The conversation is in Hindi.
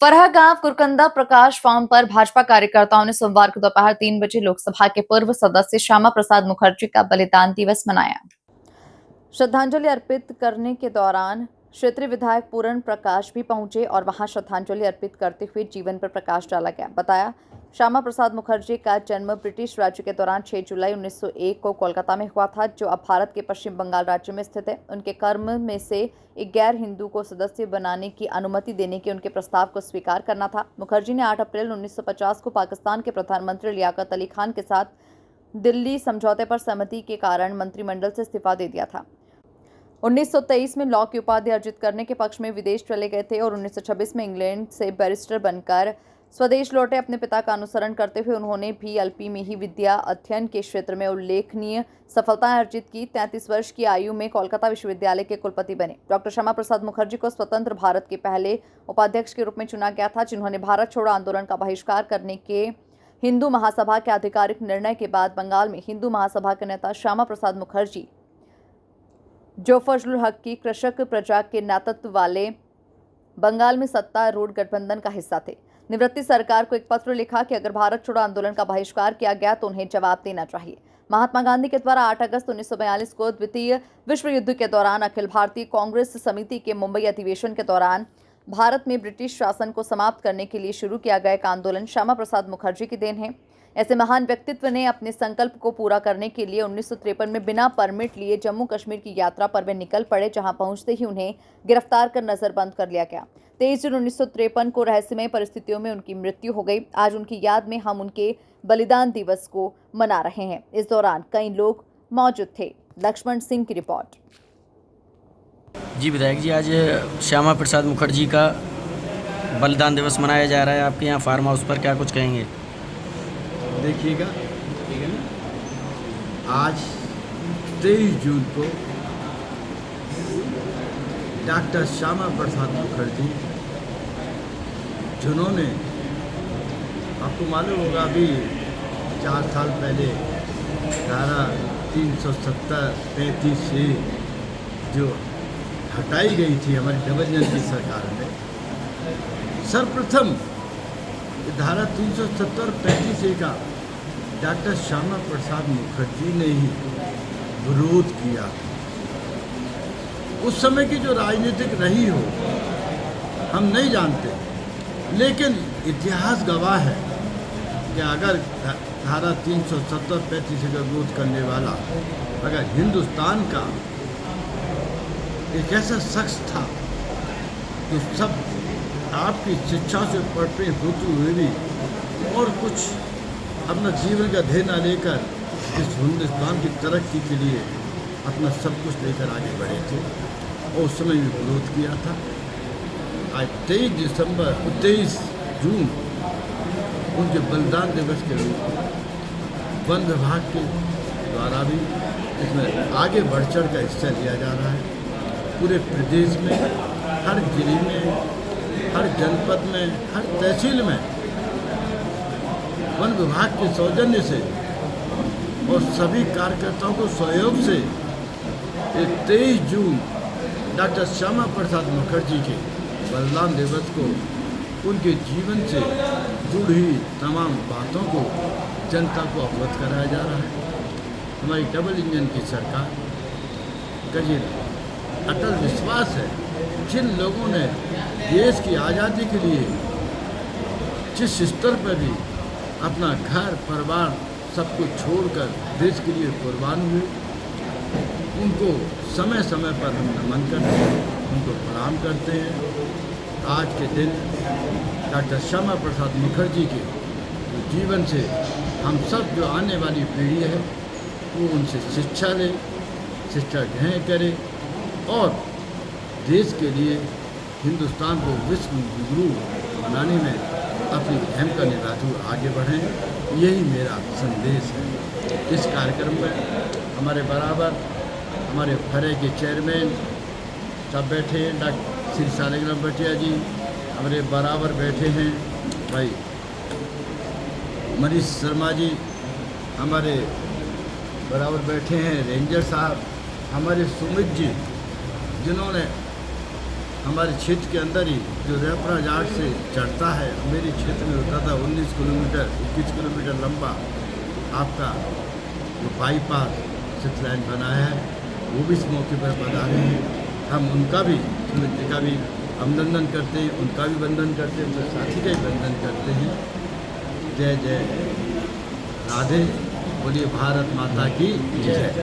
फरहा गांव कुरकंदा प्रकाश फार्म पर भाजपा कार्यकर्ताओं ने सोमवार को दोपहर 3 बजे लोकसभा के पूर्व सदस्य श्यामा प्रसाद मुखर्जी का बलिदान दिवस मनाया। श्रद्धांजलि अर्पित करने के दौरान क्षेत्रीय विधायक पूर्ण प्रकाश भी पहुंचे और वहां श्रद्धांजलि अर्पित करते हुए जीवन पर प्रकाश डाला गया। बताया, श्यामा प्रसाद मुखर्जी का जन्म ब्रिटिश राज्य के दौरान 6 जुलाई 1901 को कोलकाता में हुआ था, जो अब भारत के पश्चिम बंगाल राज्य में स्थित है। उनके कर्म में से एक गैर हिंदू को सदस्य बनाने की अनुमति देने के उनके प्रस्ताव को स्वीकार करना था। मुखर्जी ने 8 अप्रैल 1950 को पाकिस्तान के प्रधानमंत्री लियाकत अली खान के साथ दिल्ली समझौते पर सहमति के कारण मंत्रिमंडल से इस्तीफा दे दिया था। 1923 में लॉ की उपाधि अर्जित करने के पक्ष में विदेश चले गए थे और 1926 में इंग्लैंड से बैरिस्टर बनकर स्वदेश लौटे। अपने पिता का अनुसरण करते हुए उन्होंने भी एलपी में ही विद्या अध्ययन के क्षेत्र में उल्लेखनीय सफलताएं अर्जित की। 33 वर्ष की आयु में कोलकाता विश्वविद्यालय के कुलपति बने। डॉक्टर श्यामा प्रसाद मुखर्जी को स्वतंत्र भारत के पहले उपाध्यक्ष के रूप में चुना गया था, जिन्होंने भारत छोड़ो आंदोलन का बहिष्कार करने के हिंदू महासभा के आधिकारिक निर्णय के बाद बंगाल में हिंदू महासभा के नेता श्यामा प्रसाद मुखर्जी, जो फजलुल हक की कृषक प्रजा के नेतृत्व वाले बंगाल में सत्तारूढ़ गठबंधन का हिस्सा थे। निवृत्ति सरकार को एक पत्र लिखा कि अगर भारत छोड़ो आंदोलन का बहिष्कार किया गया तो उन्हें जवाब देना चाहिए। महात्मा गांधी के द्वारा 8 अगस्त 1942 को द्वितीय विश्व युद्ध के दौरान अखिल भारतीय कांग्रेस समिति के मुंबई अधिवेशन के दौरान भारत में ब्रिटिश शासन को समाप्त करने के लिए शुरू किया गया एक आंदोलन श्यामा प्रसाद मुखर्जी की देन है। ऐसे महान व्यक्तित्व ने अपने संकल्प को पूरा करने के लिए 1953 में बिना परमिट लिए जम्मू कश्मीर की यात्रा पर वे निकल पड़े, जहां पहुंचते ही उन्हें गिरफ्तार कर नजरबंद कर लिया गया। 23 जून 1953 को रहस्यमय परिस्थितियों में उनकी मृत्यु हो गई। आज उनकी याद में हम उनके बलिदान दिवस को मना रहे हैं। इस दौरान कई लोग मौजूद थे। लक्ष्मण सिंह की रिपोर्ट। जी विधायक जी, आज श्यामा प्रसाद मुखर्जी का बलिदान दिवस मनाया जा रहा है आपके यहाँ फार्म हाउस पर, क्या कुछ कहेंगे? देखिएगा, ठीक है ना, आज 23 जून को डॉक्टर श्यामा प्रसाद मुखर्जी, जिन्होंने, आपको मालूम होगा, अभी 4 साल पहले धारा 370-35 से जो हटाई गई थी हमारी डबल की सरकार में, सर्वप्रथम धारा 370-35 का डॉक्टर श्यामा प्रसाद मुखर्जी ने ही विरोध किया। उस समय की जो राजनीतिक रही हो हम नहीं जानते, लेकिन इतिहास गवाह है कि अगर धारा 370-35 का विरोध करने वाला अगर हिंदुस्तान का एक ऐसा शख्स था तो सब आपकी शिक्षा से पढ़ते होते हुए भी और कुछ अपना जीवन का ध्येय न लेकर इस हिंदुस्तान की तरक्की के लिए अपना सब कुछ लेकर आगे बढ़े थे और उस समय भी विरोध किया था। आज 23 जून उनके बलिदान दिवस के रूप में वन विभाग के द्वारा भी इसमें आगे बढ़ चढ़ का हिस्सा लिया जा रहा है। पूरे प्रदेश में, हर जिले में, हर जनपद में, हर तहसील में वन विभाग के सौजन्य से और सभी कार्यकर्ताओं को सहयोग से 23 जून डॉक्टर श्यामा प्रसाद मुखर्जी के बलिदान दिवस को उनके जीवन से जुड़ी हुई तमाम बातों को जनता को अवगत कराया जा रहा है। हमारी डबल इंजन की सरकार का ये अटल विश्वास है, जिन लोगों ने देश की आज़ादी के लिए जिस स्तर पर भी अपना घर परिवार सब कुछ छोड़कर देश के लिए कुर्बान हुए, उनको समय समय पर हम नमन करते हैं, उनको प्रणाम करते हैं। आज के दिन डॉक्टर श्यामा प्रसाद मुखर्जी के जीवन से हम सब जो आने वाली पीढ़ी है वो उनसे शिक्षा ले, शिक्षा ग्रहण करे और देश के लिए हिंदुस्तान को विश्व गुरु बनाने में अपनी भूमिका निभाते हुए आगे बढ़ें, यही मेरा संदेश है। इस कार्यक्रम में हमारे बराबर हमारे फरे के चेयरमैन सब बैठे हैं, डॉक्टर श्री शालिग्राम भटिया जी हमारे बराबर बैठे हैं, भाई मनीष शर्मा जी हमारे बराबर बैठे हैं, रेंजर साहब हमारे सुमित जी जिन्होंने हमारे क्षेत्र के अंदर ही जो रेपरा घाट से चढ़ता है, मेरे क्षेत्र में होता था 19 किलोमीटर 21 किलोमीटर लंबा आपका जो बाईपास 6 लाइन बनाया है, वो भी इस मौके पर पधारे हैं। हम उनका भी, स्मृति का भी अभिनंदन करते हैं, उनका भी वंदन करते हैं, उनके साथी का भी वंदन करते हैं। जय जय राधे, बोलिए भारत माता की जय।